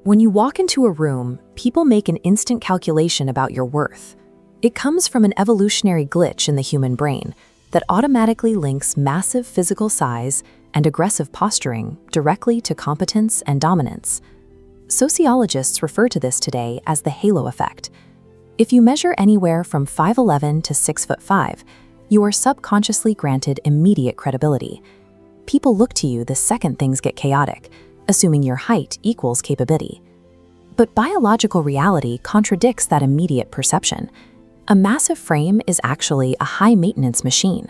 When you walk into a room, people make an instant calculation about your worth. It comes from an evolutionary glitch in the human brain that automatically links massive physical size and aggressive posturing directly to competence and dominance. Sociologists refer to this today as the halo effect. If you measure anywhere from 5'11" to 6'5", you are subconsciously granted immediate credibility. People look to you the second things get chaotic, assuming your height equals capability. But biological reality contradicts that immediate perception. A massive frame is actually a high-maintenance machine.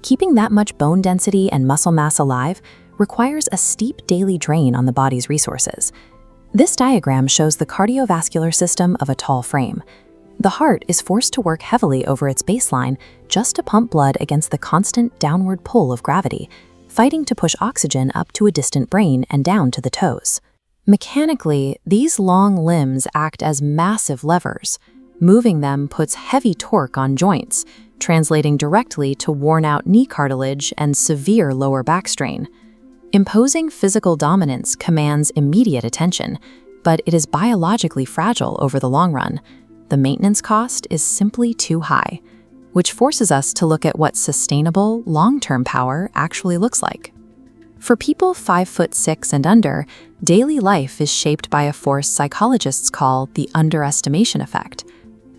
Keeping that much bone density and muscle mass alive requires a steep daily drain on the body's resources. This diagram shows the cardiovascular system of a tall frame. The heart is forced to work heavily over its baseline just to pump blood against the constant downward pull of gravity, fighting to push oxygen up to a distant brain and down to the toes. Mechanically, these long limbs act as massive levers. Moving them puts heavy torque on joints, translating directly to worn-out knee cartilage and severe lower back strain. Imposing physical dominance commands immediate attention, but it is biologically fragile over the long run. The maintenance cost is simply too high, which forces us to look at what sustainable, long-term power actually looks like. For people 5'6" and under, daily life is shaped by a force psychologists call the underestimation effect.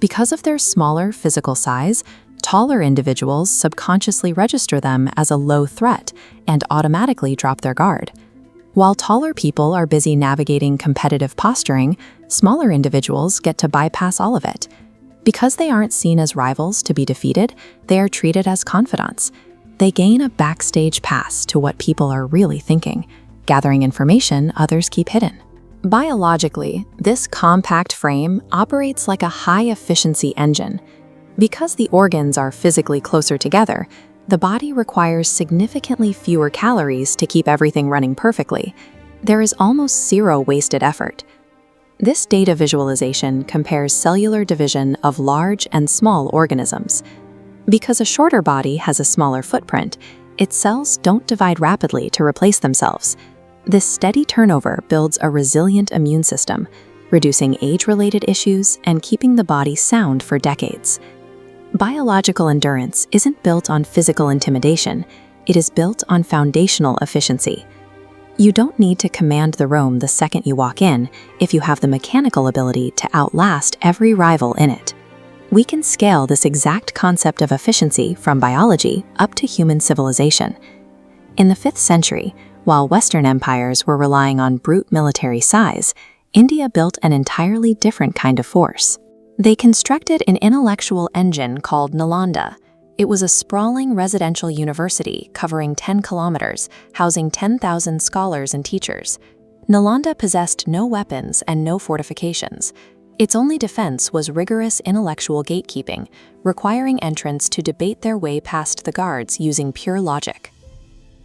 Because of their smaller physical size, taller individuals subconsciously register them as a low threat and automatically drop their guard. While taller people are busy navigating competitive posturing, smaller individuals get to bypass all of it. Because they aren't seen as rivals to be defeated, they are treated as confidants. They gain a backstage pass to what people are really thinking, gathering information others keep hidden. Biologically, this compact frame operates like a high-efficiency engine. Because the organs are physically closer together, the body requires significantly fewer calories to keep everything running perfectly. There is almost zero wasted effort. This data visualization compares cellular division of large and small organisms. Because a shorter body has a smaller footprint, its cells don't divide rapidly to replace themselves. This steady turnover builds a resilient immune system, reducing age-related issues and keeping the body sound for decades. Biological endurance isn't built on physical intimidation, it is built on foundational efficiency. You don't need to command the room the second you walk in if you have the mechanical ability to outlast every rival in it. We can scale this exact concept of efficiency from biology up to human civilization. In the 5th century, while Western empires were relying on brute military size, India built an entirely different kind of force. They constructed an intellectual engine called Nalanda. It was a sprawling residential university covering 10 kilometers, housing 10,000 scholars and teachers. Nalanda possessed no weapons and no fortifications. Its only defense was rigorous intellectual gatekeeping, requiring entrants to debate their way past the guards using pure logic.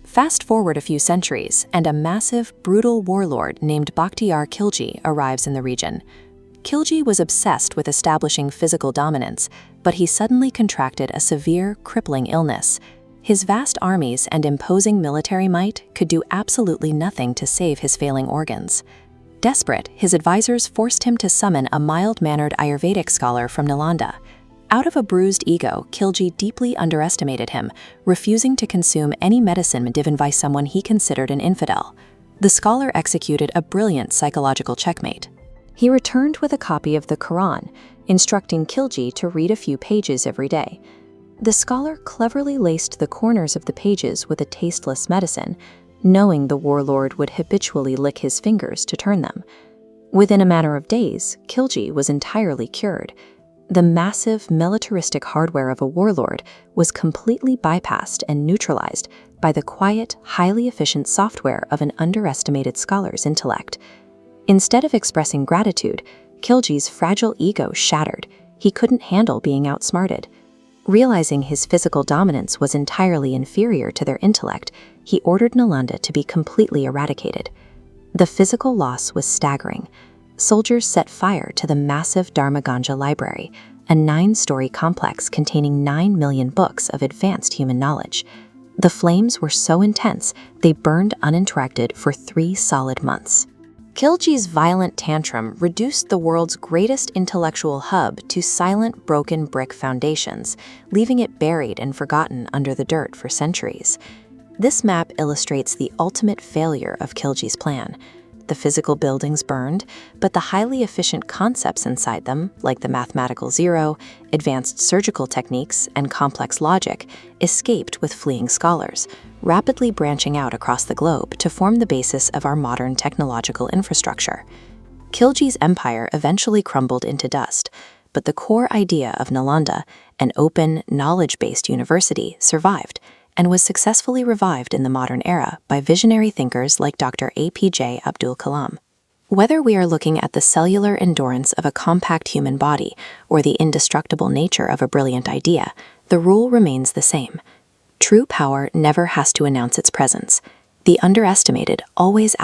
Fast forward a few centuries, and a massive, brutal warlord named Bakhtiyar Khilji arrives in the region. Khilji was obsessed with establishing physical dominance, but he suddenly contracted a severe, crippling illness. His vast armies and imposing military might could do absolutely nothing to save his failing organs. Desperate, his advisors forced him to summon a mild-mannered Ayurvedic scholar from Nalanda. Out of a bruised ego, Khilji deeply underestimated him, refusing to consume any medicine given by someone he considered an infidel. The scholar executed a brilliant psychological checkmate. He returned with a copy of the Quran, instructing Khilji to read a few pages every day. The scholar cleverly laced the corners of the pages with a tasteless medicine, knowing the warlord would habitually lick his fingers to turn them. Within a matter of days, Khilji was entirely cured. The massive militaristic hardware of a warlord was completely bypassed and neutralized by the quiet, highly efficient software of an underestimated scholar's intellect. Instead of expressing gratitude, Khilji's fragile ego shattered. He couldn't handle being outsmarted. Realizing his physical dominance was entirely inferior to their intellect, he ordered Nalanda to be completely eradicated. The physical loss was staggering. Soldiers set fire to the massive Dharmaganja Library, a 9-story complex containing 9 million books of advanced human knowledge. The flames were so intense, they burned uninterrupted for 3 solid months. Khilji's violent tantrum reduced the world's greatest intellectual hub to silent, broken brick foundations, leaving it buried and forgotten under the dirt for centuries. This map illustrates the ultimate failure of Khilji's plan. The physical buildings burned, but the highly efficient concepts inside them, like the mathematical zero, advanced surgical techniques, and complex logic, escaped with fleeing scholars, rapidly branching out across the globe to form the basis of our modern technological infrastructure. Khilji's empire eventually crumbled into dust, but the core idea of Nalanda, an open, knowledge-based university, survived and was successfully revived in the modern era by visionary thinkers like Dr. APJ Abdul Kalam. Whether we are looking at the cellular endurance of a compact human body or the indestructible nature of a brilliant idea, the rule remains the same. True power never has to announce its presence. The underestimated always